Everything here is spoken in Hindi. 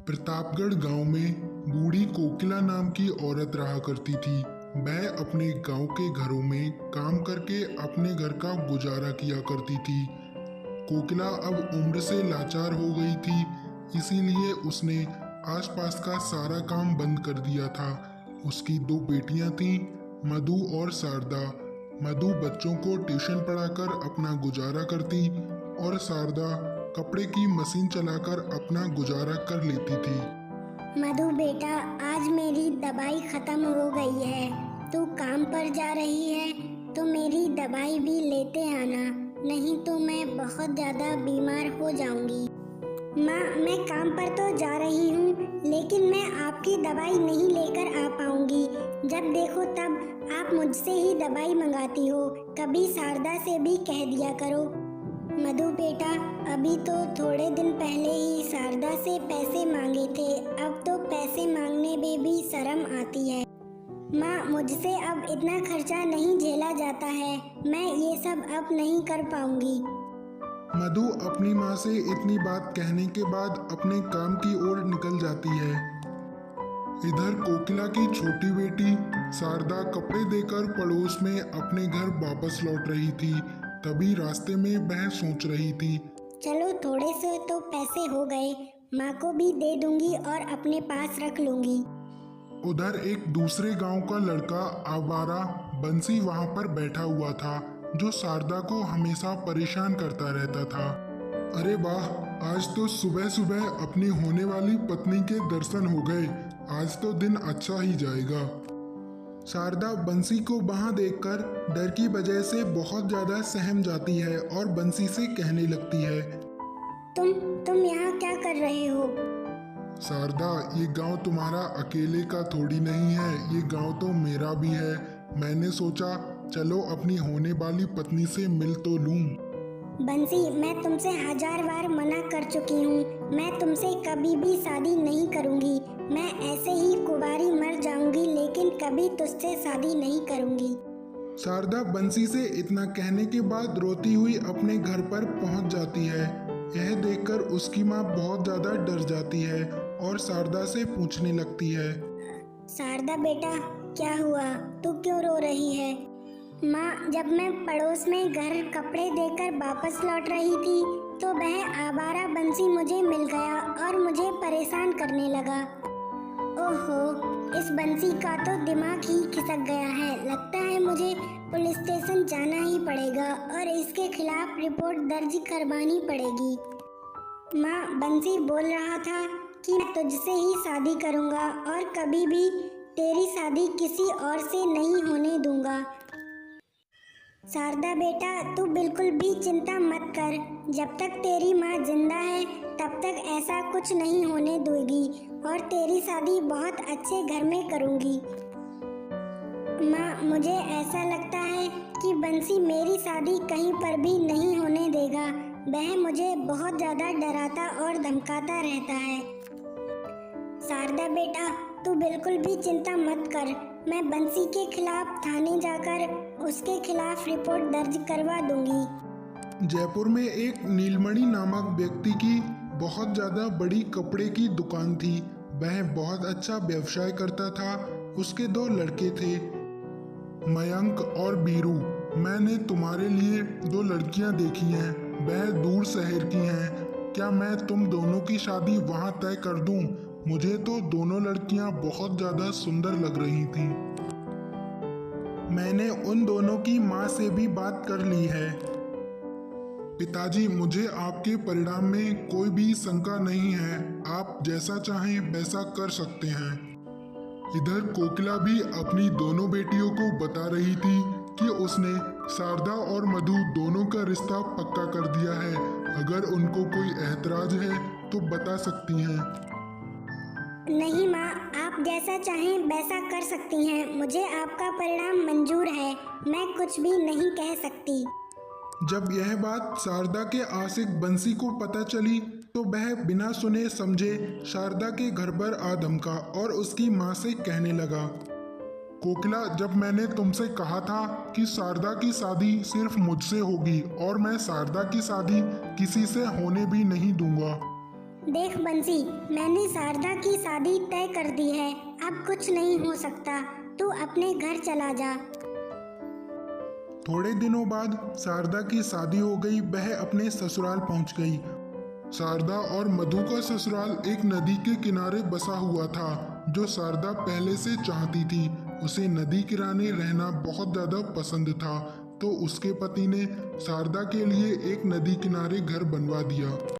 प्रतापगढ़ गांव में बूढ़ी कोकिला नाम की औरत रहा करती थी। वह अपने गांव के घरों में काम करके अपने घर का गुजारा किया करती थी। कोकिला अब उम्र से लाचार हो गई थी, इसीलिए उसने आसपास का सारा काम बंद कर दिया था। उसकी दो बेटियां थीं, मधु और शारदा। मधु बच्चों को ट्यूशन पढ़ाकर अपना गुजारा करती और शारदा कपड़े की मशीन चलाकर अपना गुजारा कर लेती थी। मधु बेटा, आज मेरी दवाई खत्म हो गई है। तू काम पर जा रही है तो मेरी दवाई भी लेते आना, नहीं तो मैं बहुत ज़्यादा बीमार हो जाऊंगी। माँ, मैं काम पर तो जा रही हूँ, लेकिन मैं आपकी दवाई नहीं लेकर आ पाऊंगी। जब देखो तब आप मुझसे ही दवाई मंगाती हो। कभी शारदा से भी कह दिया करो। मधु बेटा, अभी तो थोड़े दिन पहले ही शारदा से पैसे मांगे थे, अब तो पैसे मांगने में भी शर्म आती है। माँ, मुझसे अब इतना खर्चा नहीं झेला जाता है, मैं ये सब अब नहीं कर पाऊंगी। मधु अपनी माँ से इतनी बात कहने के बाद अपने काम की ओर निकल जाती है। इधर कोकिला की छोटी बेटी शारदा कपड़े देकर पड़ोस में अपने घर वापस लौट रही थी। तभी रास्ते में वह सोच रही थी, चलो थोड़े से तो पैसे हो गए, माँ को भी दे दूंगी और अपने पास रख लूंगी। उधर एक दूसरे गांव का लड़का आवारा बंसी वहां पर बैठा हुआ था, जो शारदा को हमेशा परेशान करता रहता था। अरे वाह, आज तो सुबह सुबह अपनी होने वाली पत्नी के दर्शन हो गए, आज तो दिन अच्छा ही जाएगा। शारदा बंसी को वहां देखकर डर की वजह से बहुत ज्यादा सहम जाती है और बंसी से कहने लगती है, तुम यहाँ क्या कर रहे हो? शारदा, ये गांव तुम्हारा अकेले का थोड़ी नहीं है, ये गांव तो मेरा भी है। मैंने सोचा चलो अपनी होने वाली पत्नी से मिल तो लूं। बंसी, मैं तुमसे 1000 बार मना कर चुकी हूँ, मैं तुमसे कभी भी शादी नहीं करूँगी। मैं ऐसे ही कुंवारी मर जाऊंगी, लेकिन कभी तुझसे शादी नहीं करूँगी। शारदा बंसी से इतना कहने के बाद रोती हुई अपने घर पर पहुंच जाती है। यह देखकर उसकी माँ बहुत ज्यादा डर जाती है और शारदा से पूछने लगती है, शारदा बेटा, क्या हुआ? तू क्यों रो रही है? माँ, जब मैं पड़ोस में घर कपड़े देकर वापस लौट रही थी तो वह आवारा बंसी मुझे मिल गया और मुझे परेशान करने लगा। ओहो, इस बंसी का तो दिमाग ही खिसक गया है। लगता है मुझे पुलिस स्टेशन जाना ही पड़ेगा और इसके खिलाफ रिपोर्ट दर्ज करवानी पड़ेगी। माँ, बंसी बोल रहा था कि मैं तुझसे ही शादी करूँगा और कभी भी तेरी शादी किसी और से नहीं होने दूंगा। शारदा बेटा, तू बिल्कुल भी चिंता मत कर, जब तक तेरी माँ जिंदा है तब तक ऐसा कुछ नहीं होने दूंगी और तेरी शादी बहुत अच्छे घर में करूँगी। माँ, मुझे ऐसा लगता है कि बंसी मेरी शादी कहीं पर भी नहीं होने देगा। वह मुझे बहुत ज़्यादा डराता और धमकाता रहता है। शारदा बेटा, तू बिल्कुल भी चिंता मत कर, मैं बंसी के खिलाफ थाने जाकर उसके खिलाफ रिपोर्ट दर्ज करवा दूंगी। जयपुर में एक नीलमणि नामक व्यक्ति की बहुत ज्यादा बड़ी कपड़े की दुकान थी। वह बहुत अच्छा व्यवसाय करता था। उसके दो लड़के थे, मयंक और बीरू। मैंने तुम्हारे लिए दो लड़कियां देखी हैं, वह दूर शहर की हैं। क्या मैं तुम दोनों की शादी वहां तय कर दूं? मुझे तो दोनों लड़कियां बहुत ज्यादा सुंदर लग रही थीं। मैंने उन दोनों की माँ से भी बात कर ली है। पिताजी, मुझे आपके परिणाम में कोई भी शंका नहीं है, आप जैसा चाहें वैसा कर सकते हैं। इधर कोकिला भी अपनी दोनों बेटियों को बता रही थी कि उसने शारदा और मधु दोनों का रिश्ता पक्का कर दिया है। अगर उनको कोई एतराज है तो बता सकती हैं। नहीं माँ, आप जैसा चाहें वैसा कर सकती हैं, मुझे आपका परिणाम मंजूर है, मैं कुछ भी नहीं कह सकती। जब यह बात शारदा के आशिक बंसी को पता चली तो वह बिना सुने समझे शारदा के घर पर आ धमका और उसकी माँ से कहने लगा, कोकिला, जब मैंने तुमसे कहा था कि शारदा की शादी सिर्फ मुझसे होगी और मैं शारदा की शादी किसी से होने भी नहीं दूंगा। देख बंसी, मैंने शारदा की शादी तय कर दी है। अब कुछ नहीं हो सकता। तू अपने घर चला जा। थोड़े दिनों बाद शारदा की शादी हो गई। वह अपने ससुराल पहुंच गई। शारदा और मधु का ससुराल एक नदी के किनारे बसा हुआ था, जो शारदा पहले से चाहती थी। उसे नदी किनारे रहना बहुत ज़्यादा पसंद था, तो उसके पति ने शारदा के लिए एक नदी किनारे घर बनवा दिया।